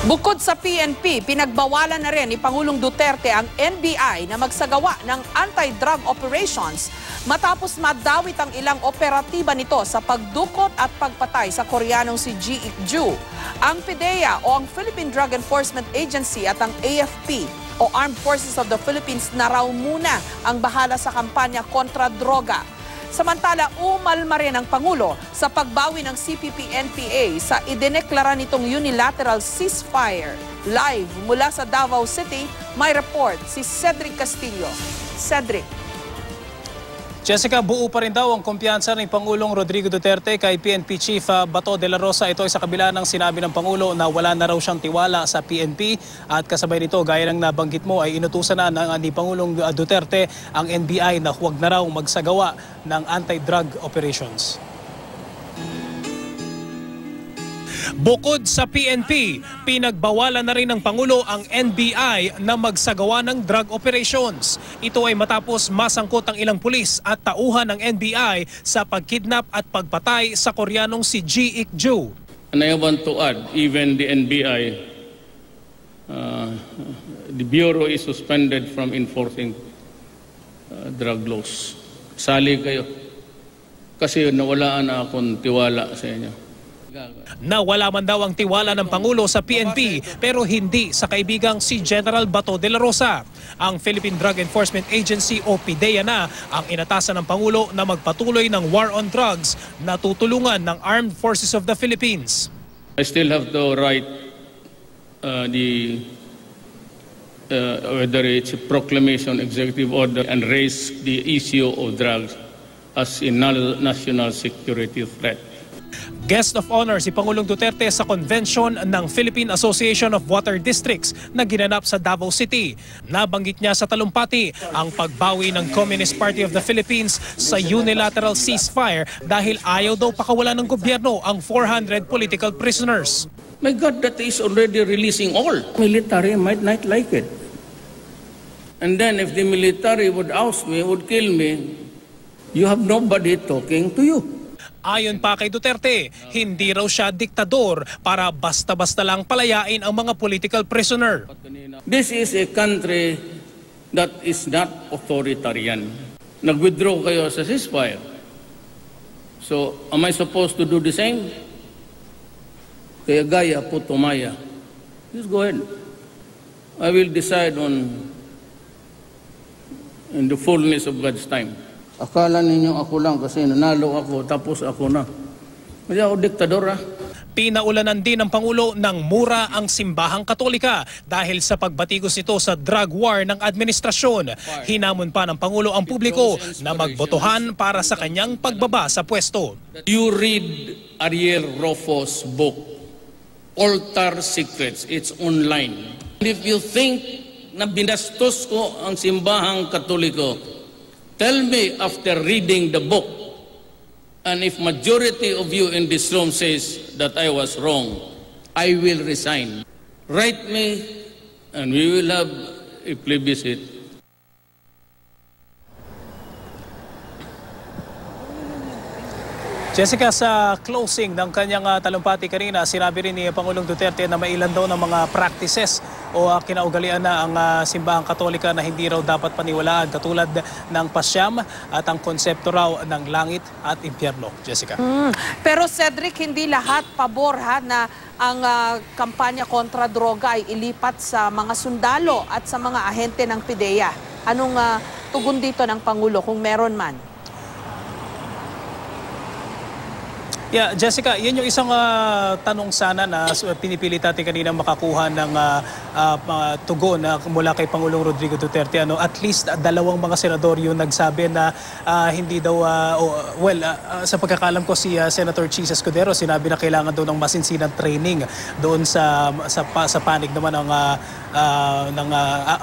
Bukod sa PNP, pinagbawalan na rin ni Pangulong Duterte ang NBI na magsagawa ng anti-drug operations matapos madawit ang ilang operatiba nito sa pagdukot at pagpatay sa Koreanong si Ji Ik-ju. Ang PDEA o ang Philippine Drug Enforcement Agency at ang AFP o Armed Forces of the Philippines na raw muna ang bahala sa kampanya kontra droga. Samantala, umalma rin ang Pangulo sa pagbawi ng CPP-NPA sa idineklara nitong unilateral ceasefire. Live mula sa Davao City, may report si Cedric Castillo. Cedric. Jessica, buo pa rin daw ang kumpiyansa ni Pangulong Rodrigo Duterte kay PNP Chief Bato de la Rosa. Ito ay sa kabila ng sinabi ng Pangulo na wala na raw siyang tiwala sa PNP at kasabay nito, gaya ng nabanggit mo, ay inutusan na ni Pangulong Duterte ang NBI na huwag na raw magsagawa ng anti-drug operations. Bukod sa PNP, pinagbawalan na rin ng Pangulo ang NBI na magsagawa ng drug operations. Ito ay matapos masangkot ang ilang pulis at tauhan ng NBI sa pagkidnap at pagpatay sa Koreanong si Ji Ik-ju. And I want to add, even the NBI, the Bureau is suspended from enforcing drug laws. Sali kayo. Kasi nawalaan na akong tiwala sa inyo. Nawala man daw ang tiwala ng Pangulo sa PNP pero hindi sa kaibigang si General Bato de la Rosa. Ang Philippine Drug Enforcement Agency o PDEA na ang inatasan ng Pangulo na magpatuloy ng war on drugs na tutulungan ng Armed Forces of the Philippines. I still have to write whether it's a proclamation, executive order, and raise the issue of drugs as a national security threat. Guest of honor si Pangulong Duterte sa convention ng Philippine Association of Water Districts na ginanap sa Davao City. Nabanggit niya sa talumpati ang pagbawi ng Communist Party of the Philippines sa unilateral ceasefire dahil ayaw daw pakawalan ng gobyerno ang 400 political prisoners. My God, that is already releasing all. Military might not like it. And then if the military would oust me, would kill me, you have nobody talking to you. Ayon pa kay Duterte, hindi raw siya diktador para basta-basta lang palayain ang mga political prisoner. This is a country that is not authoritarian. Nag-withdraw kayo sa ceasefire. So, am I supposed to do the same? Kaya gaya po tumaya. Just go ahead. I will decide in the fullness of God's time. Akala ninyo ako lang kasi nanalo ako tapos ako na. Hindi ako diktador. Pinaulanan din ng Pangulo ng mura ang simbahang Katolika dahil sa pagbatikos nito sa drug war ng administrasyon. Hinamon pa ng Pangulo ang publiko na magbotohan para sa kanyang pagbaba sa pwesto. You read Ariel Rofo's book, Altar Secrets. It's online. If you think na binastos ko ang simbahang Katoliko, tell me after reading the book, and if majority of you in this room says that I was wrong, I will resign. Write me and we will have a plebiscite. Jessica, sa closing ng kanyang talumpati kanina, sinabi rin ni Pangulong Duterte na mailan daw ng mga practices o kinaugalian na ang simbahang Katolika na hindi raw dapat paniwalaan katulad ng pasyam at ang konsepto raw ng langit at impyerno. Jessica. Pero Cedric, hindi lahat pabor na ang kampanya kontra droga ay ilipat sa mga sundalo at sa mga ahente ng PDEA. Anong tugon dito ng Pangulo kung meron man? Yeah, Jessica, yan yung isang tanong sana na pinipilit natin kanina makakuha ng tugon mula kay Pangulong Rodrigo Duterte. At least dalawang mga senador yung nagsabi na hindi daw, sa pagkakalam ko si Senator Chis Escudero, sinabi na kailangan daw ng masinsinang training doon sa panig naman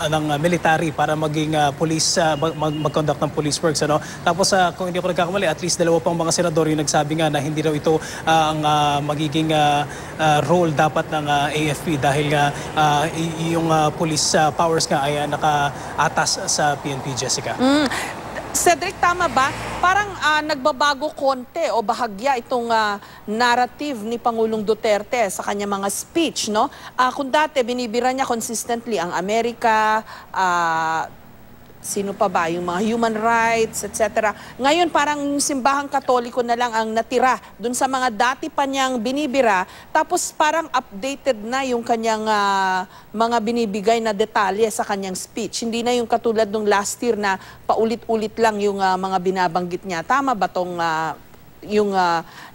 ng military para maging police, mag-conduct ng police works. Tapos kung hindi ko nagkakamali, at least dalawa pang mga senador yung nagsabi nga na hindi daw ito ang magiging role dapat ng AFP dahil yung police powers nga ay nakaatas sa PNP, Jessica. Cedric, tama ba? Parang nagbabago konti o bahagya itong narrative ni Pangulong Duterte sa kanya mga speech, no? Kung dati binibira niya consistently ang Amerika, sino pa ba, yung mga human rights, etc. Ngayon parang yung simbahang Katoliko na lang ang natira dun sa mga dati pa niyang binibira, tapos parang updated na yung kanyang mga binibigay na detalye sa kanyang speech. Hindi na yung katulad nung last year na paulit-ulit lang yung mga binabanggit niya. Tama ba tong yung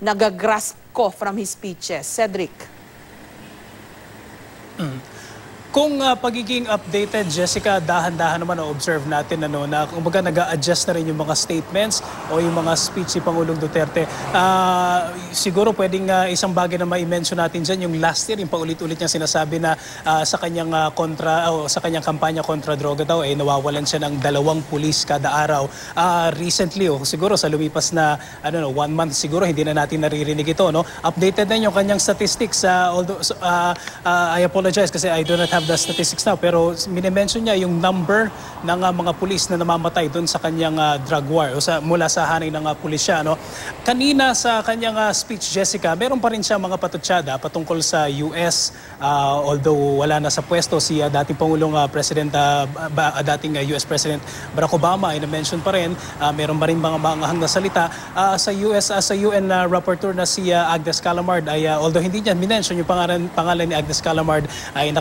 nagagrasp ko from his speeches? Cedric? Kung pagiging updated, Jessica, dahan-dahan naman na-observe natin na kumbaga nag-a-adjust na rin yung mga statements o yung mga speech ni Pangulong Duterte. Siguro pwedeng isang bagay na ma-mention natin dyan, yung last year, yung paulit-ulit niya sinasabi na sa kanyang sa kanyang kampanya kontra droga daw, nawawalan siya ng 2 pulis kada araw. Recently, siguro sa lumipas na 1 month, siguro hindi na natin naririnig ito. No? Updated na yung kanyang statistics. Although I apologize kasi I do not have the statistics now, pero minimension niya yung number ng mga pulis na namamatay doon sa kanyang drug war o mula sa hanay ng pulisya. No? Kanina sa kanyang speech, Jessica, meron pa rin siya mga patutsada patungkol sa US, although wala na sa pwesto si dating Pangulong dating US President Barack Obama ay na-mention pa rin. Meron pa rin mga maanghang na salita sa US, sa UN rapporteur na si Agnes Callamard ay although hindi niya minention yung pangalan ni Agnes Callamard, ay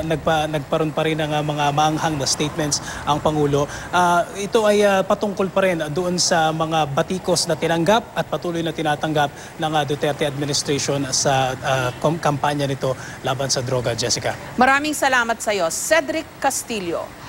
nagparoon pa rin ng mga maanghang na statements ang Pangulo. Ito ay patungkol pa rin doon sa mga batikos na tinanggap at patuloy na tinatanggap ng Duterte administration sa kampanya nito laban sa droga, Jessica. Maraming salamat sa iyo, Cedric Castillo.